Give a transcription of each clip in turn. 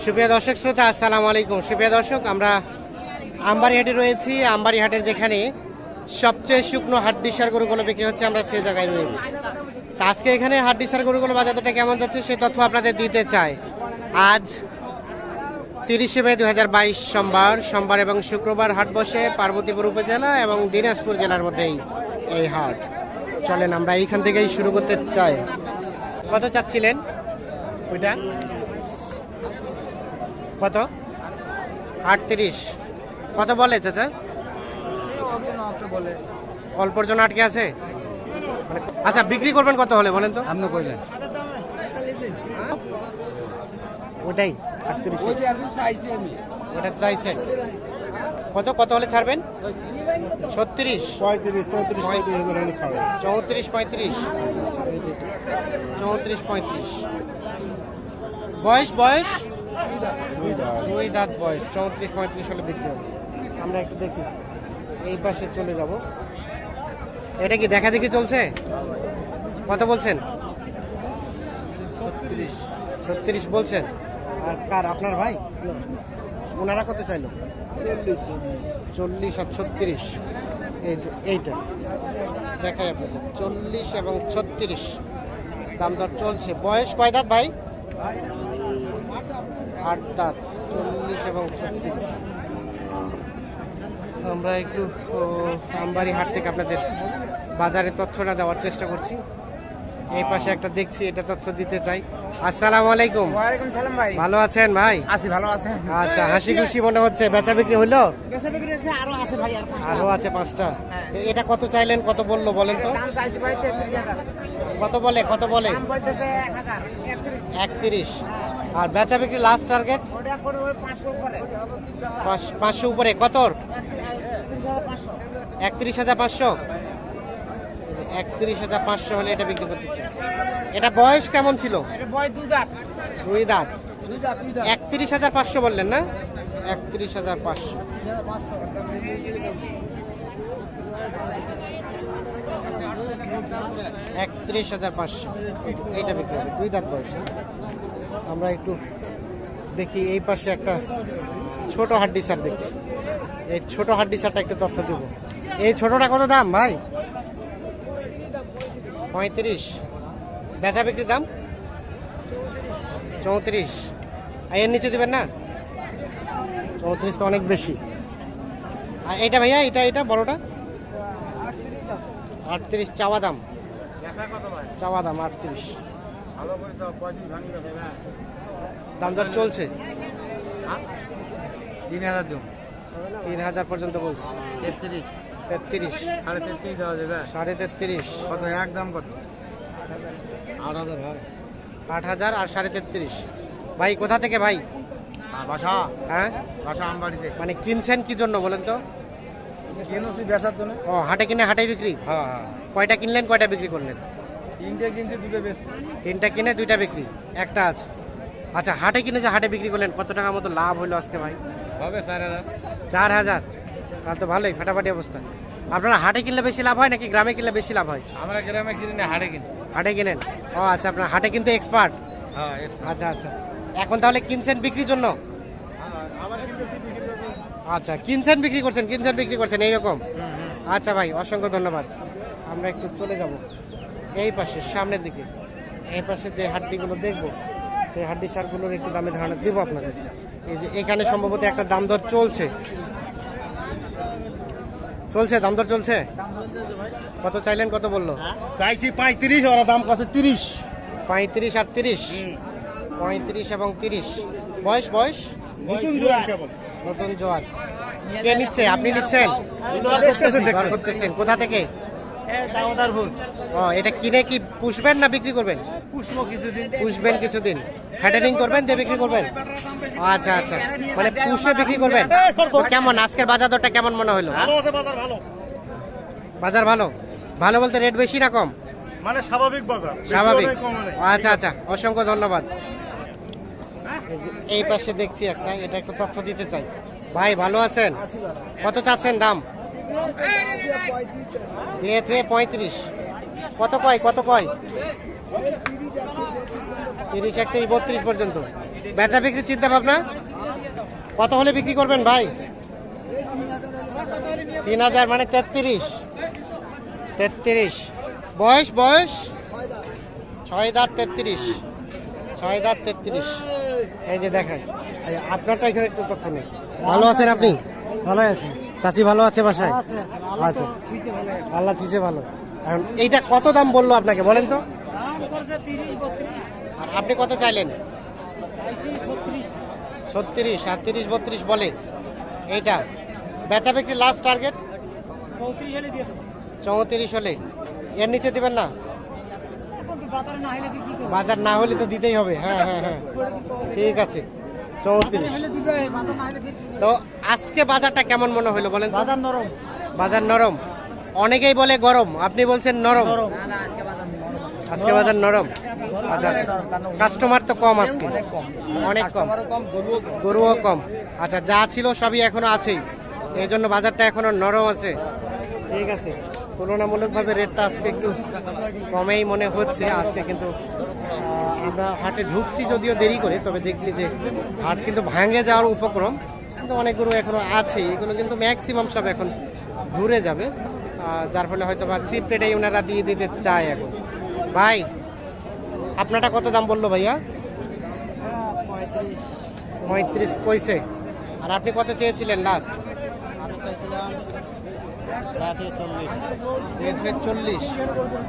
সুপ্রিয় দর্শক শ্রোতা, আসসালামু আলাইকুম। সুপ্রিয় দর্শক, আমরা আমবাড়িহাটে রয়েছি। আমবাড়িহাটের যেখানে সবচেয়ে শুকনো হাড্ডিসার গরুগুলো বিক্রি হচ্ছে, আমরা সে জায়গায় রয়েছি। তা আজকে এখানে হাড্ডিসার গরুগুলো বাজারটা কেমন যাচ্ছে সে তথ্য আপনাদের দিতে চাই। আজ 30 মে 2022 সোমবার এবং শুক্রবার হাট বসে পার্বতীপুর উপজেলা এবং দিনাজপুর জেলার মধ্যেই এই হাট। চলেন আমরা এইখান থেকেই শুরু করতে চাই। কত চাচ্ছিলেন ওইটা? কত? 38। কত বলে চাচা? অল্পর জন্য আটকে আছে। আচ্ছা, বিক্রি করবেন কত হলে বলেন তো? আপনি কইলেন ওটাই 38। ওটা চাইছেন কত? কত হলে ছাড়বেন? 36, 35, 34, 35 হাজার হলে ছাড়বে। 34, 35। 34, 35। বয়স দুই দাঁত বয়স। 34, 35 হলে বিক্রি হবে। আমরা একটু দেখি, এই পাশে চলে যাব। এটা কি দেখা দেখি চলছে? কত বলছেন? 36 বলছেন। আর কার? আপনার ভাই? ওনারা কত চাইলো? 40 আর 36। এই যে এইটা দেখাই আপনাদের, 40 এবং 36 দাম দর চলছে। বয়স কয় দাঁত ভাই? 8 দাঁত। 40 এবং 36। আমরা একটু আমবাড়িহাট থেকে আপনাদের বাজারের তথ্যটা দেওয়ার চেষ্টা করছি। এই পাশে একটা দেখছি, এটা তথ্য দিতে চাই। আসসালামু আলাইকুম। ওয়ালাইকুম সালাম ভাই। ভালো আছেন ভাই? আছি, ভালো আছেন? আচ্ছা, হাসি খুশি মনে হচ্ছে। বেচা বিক্রি হইলো? বেচা বিক্রি আছে, আরো আছে ভাই। আরো আছে 5টা। এটা কত চাইলেন, কত বললো বলেন তো? দাম চাইছি ভাই 33,000। কত বলে? দাম বলতেছে 1000, 31। আর বেচা বিক্রি লাস্ট টার্গেট? ওটা করে ওই 500 উপরে। 500 উপরে। কত? 31,500। 31,500 হলে এটা বিক্রি করতে চাই। এটা বয়স কেমন ছিল? এটা বয় 2 দাঁত। 2 দাঁত। 2 দাঁত। 31,500 বললেন না? 31,500। 31,500 এইটা বিক্রি হবে। 2 দাঁত বয়স। আমরা একটু দেখি, এই পাশে একটা ছোট হাড্ডিসার দেখছি। এই ছোট হাড্ডিসারটা একটু তথ্য দেব। এই ছোটটা কত দাম ভাই? 35। বেচা বিক্রির দাম 34। এর নিচে দিবেন না? 34 তো অনেক বেশি। আর এটা ভাইয়া, এটা বড়টা 38 চাওয়া দাম। চাওয়া দাম 38। দাম দর চলছে 3,000 পর্যন্ত বলছে। 33, 33, 33.5 দেওয়া যাবে। 33.5। কত একদম? কত? 8,000 ভাই। 8,000 আর 33.5। ভাই কোথা থেকে ভাই? বাসা, হ্যাঁ বাসা আমবাড়িতে। মানে কিনছেন কি জন্য বলেন তো? কিনছি বেচার জন্য। ও, হাটে কিনে হাটেই বিক্রি? হ্যাঁ হ্যাঁ। কয়টা কিনলেন, কয়টা বিক্রি করলেন? 3টে কিনছি, 2টো বেশি। 3টা কিনে 2টা বিক্রি, একটা আছে। আচ্ছা, হাটে কিনে যে হাটে বিক্রি করলেন, কত টাকা মতো লাভ হলো আজকে ভাই? হবে 4,000। 4,000। তাহলে তো ভালোই, ফাটাফাটি অবস্থা। আপনারা হাটে কিনলে বেশি লাভ হয় নাকি গ্রামে কিনলে বেশি লাভ হয়? আমরা গ্রামে কিনি না, হাটে কিনি। হাটে কিনেন? ও আচ্ছা, আপনার হাটে কিনতে এক্সপার্ট। হ্যাঁ। আচ্ছা আচ্ছা, এখন তাহলে কিনছেন বিক্রির জন্য? আচ্ছা, কিনছেন বিক্রি করছেন এইরকম। আচ্ছা ভাই, অসংখ্য ধন্যবাদ। আমরা একটু চলে যাব এই পাশে, সামনের দিকে। এই পাশে যে হাড্ডিগুলো দেখবো, সেই হাড্ডি সারগুলোর একটু দামে ধারণা দিব আপনাদের। এই যে এখানে সম্ভবত একটা দাম দর চলছে। দাম দর চলছে। কত চাইলেন, কত বললো? চাইছি 35, ওরা দাম কত? 30। 35 আর 30। 35 এবং 30। বয়স নতুন জোয়ান কেবল। নতুন জোয়ান। কে নিচ্ছে? আপনি নিচ্ছেন? দর করতেছেন। কোথা থেকে? ও, এটা কিনে কি পুষবেন না বিক্রি করবেন? পুষবেন কিছুদিন, ফ্যাটেনিং করবেন দিয়ে বিক্রি করবেন। আচ্ছা আচ্ছা, মানে পুষে বিক্রি করবেন। তো কেমন আজকের বাজার দরটা কেমন মনে হলো? বাজার ভালো। ভালো বলতে রেট বেশি না কম? মানে স্বাভাবিক বাজার। স্বাভাবিক। আচ্ছা আচ্ছা, অসংখ্য ধন্যবাদ। এই পাশে দেখছি একটা, এটা একটু তথ্য দিতে চাই। ভাই ভালো আছেন? কত চাচ্ছেন দাম? 35। কত কয়? 30, 31, 32 পর্যন্ত। বেচা বিক্রি চিন্তা ভাবনা কত হলে বিক্রি করবেন ভাই? 3000 মানে 33। বয়স 6 দাঁত 33। এই যে দেখেন, আপনারটা এখানে একটু তথ্য নেই। ভালো আছেন আপনি? ভালো আছে। চাচি ভালো আছে বাসায়? আচ্ছা, আল্লাহ চিছে ভালো। এখন এইটা কত দাম বললো আপনাকে বলেন তো? আর আপনি কত চাইলেন? 36 আর 30 32 বলে। এইটা বেচা বিক্রি লাস্ট টার্গেট 34 হলে, এর নিচে দিবেন না? বাজার না হলে তো দিতেই হবে। হ্যাঁ, ঠিক আছে 34। তো আজকে বাজারটা কেমন মনে হলো বলেন তো? বাজার নরম। অনেকেই বলে গরম, আপনি বলছেন নরম। আজকে বাজার নরম। আচ্ছা, কাস্টমার তো কম আজকে, অনেক কম, গরুও কম। আচ্ছা, যা ছিল সবই এখনো আছেই, এই জন্য বাজারটা এখনো নরম আছে। ঠিক আছে, তুলনামূলকভাবে রেটটা আজকে একটু কমেই মনে হচ্ছে আজকে। কিন্তু আমরা হাটে ঢুকছি যদিও দেরি করে, তবে দেখছি যে হাট কিন্তু ভাঙে যাওয়ার উপক্রম। কিন্তু অনেকগুলো এখনো আছে, এগুলো কিন্তু ম্যাক্সিমাম সব এখন ঘুরে যাবে, যার ফলে হয়তো বা চিপ রেটেই ওনারা দিয়ে দিতে চায় এখন। ভাই আপনারটা কত দাম বললো ভাইয়া? 35 কইছে। আর আপনি কত চেয়েছিলেন লাস্ট? 40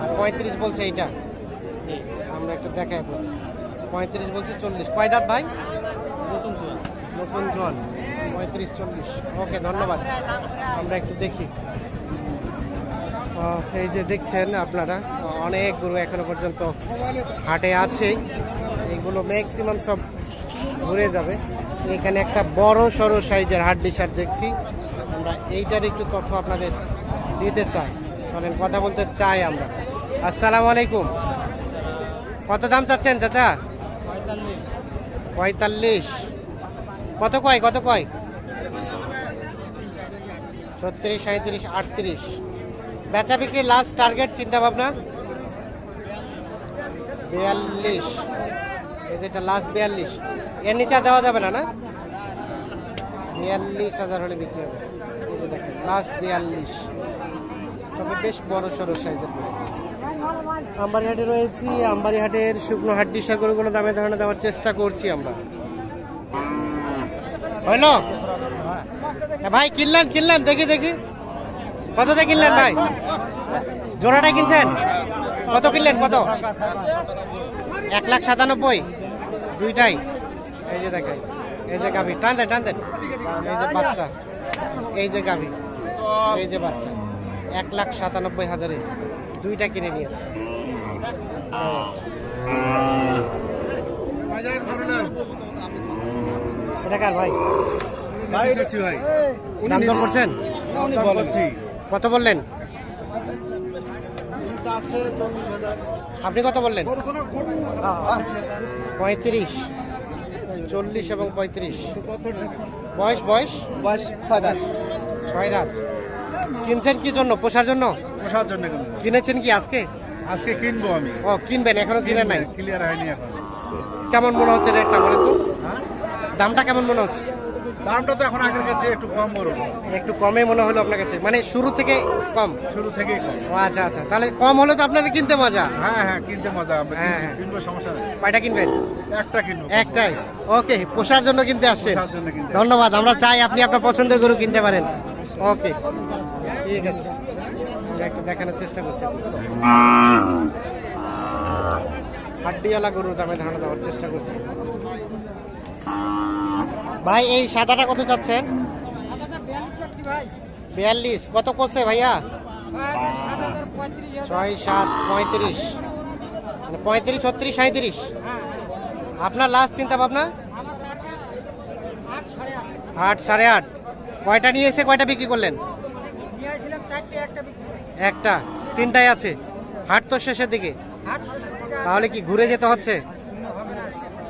আর 35 বলছে। এইটা আমরা একটু দেখাই আপনার। 35 বলছে, 40। কয় দাঁত ভাই? নতুন জোয়ান। 35 40। ওকে, ধন্যবাদ। আমরা একটু দেখি। এই যে দেখছেন আপনারা, অনেক গরু এখনো পর্যন্ত হাটে আছে, এইগুলো ম্যাক্সিমাম সব ঘুরে যাবে। এখানে একটা বড় সড়ো সাইজের হাড্ডিসার দেখছি, আমরা এইটার একটু তথ্য আপনাদের দিতে চাই। চলেন কথা বলতে চাই আমরা। আসসালামু আলাইকুম। কত দাম চাচ্ছেন চাচা? 45। কত কয়? 36 37 38। বেচা বিক্রি লাস্ট টার্গেট চিন্তা ভাবনা 42। এই যেটা লাস্ট 42, এর নিচে দেওয়া যাবে না? 42,000 হলে বিক্রি হবে। এই যে দেখেন লাস্ট 42, তবে বেশ বড় সড়ো সাইজের। আমবাড়িহাটে রয়েছি, আমবাড়িহাটের শুকনো হাড্ডিসার গরুগুলো দামে ধারণা দেওয়ার চেষ্টা করছি আমরা। হইলো ভাই? কিনলেন দেখি কততে কিনলেন ভাই? জোড়াটা কিনছেন? কত কিনলেন? কত? 1,97,000 দুইটাই। এই যে দেখেন, এই যে গাভী, টান দেন। এই যে বাচ্চা, এই যে গাভী, এই যে বাচ্চা, 1,97,000 দুইটা কিনে নিয়েছে। এটা কার ভাই? দাম দর করছেন? কত বললেন? আপনি কত বললেন? 35, 40 এবং 35। বয়স 6 দাঁত। কিনছেন কি জন্য? পোষার জন্য কিনেছেন কি আজকে? কিনবো আমি। ও, কিনবেন, এখনো কিনেন নাই? ক্লিয়ার হয়নি এখন। কেমন মনে হচ্ছে রেটটা বলেন তো? দামটা কেমন মনে হচ্ছে? দামটা তো এখন আগের কাছে একটু কম বড়, একটু কমে মনে হলো আপনার কাছে, মানে শুরু থেকে কম? শুরু থেকেই কম। ও আচ্ছা, তাহলে কম হলে তো আপনাদের কিনতে মজা। হ্যাঁ, কিনতে মজা। আমরা হ্যাঁ। কিনবো, সমস্যা নেই। কয়টা কিনবেন? একটা কিনবো। একটাই? ওকে, পোষার জন্য কিনতে আসছেন? পোষার জন্য কিনতে। ধন্যবাদ। আমরা চাই আপনি আপনার পছন্দের গরু কিনতে পারেন। ওকে, ঠিক আছে, আমরা একটু দেখানোর চেষ্টা করছি। হাড্ডিওয়ালা গরুর দামে ধারণা দেওয়ার চেষ্টা করছি। ভাই এই সাদাটা কত চাচ্ছেন? 42। কত করছে ভাইয়া? 6 7 35, মানে 35 36 37। আপনার লাস্ট চিন্তা ভাবনা? 8 8.5। কয়টা নিয়ে এসে কয়টা বিক্রি করলেন? একটা, 3টাই আছে। হাট তো শেষের দিকে, তাহলে কি ঘুরে যেতে হচ্ছে?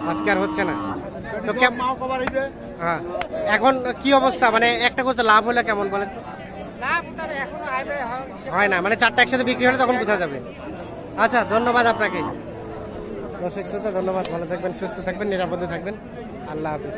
আজকে আর হচ্ছে না তো? হ্যাঁ, এখন কি অবস্থা? মানে একটা করতে লাভ হলে কেমন বলেন? হয় না, মানে 4টা একসাথে বিক্রি হলে তখন বোঝা যাবে। আচ্ছা, ধন্যবাদ আপনাকে। দর্শক শ্রোতা ধন্যবাদ, ভালো থাকবেন, সুস্থ থাকবেন, নিরাপদে থাকবেন। আল্লাহ হাফিজ।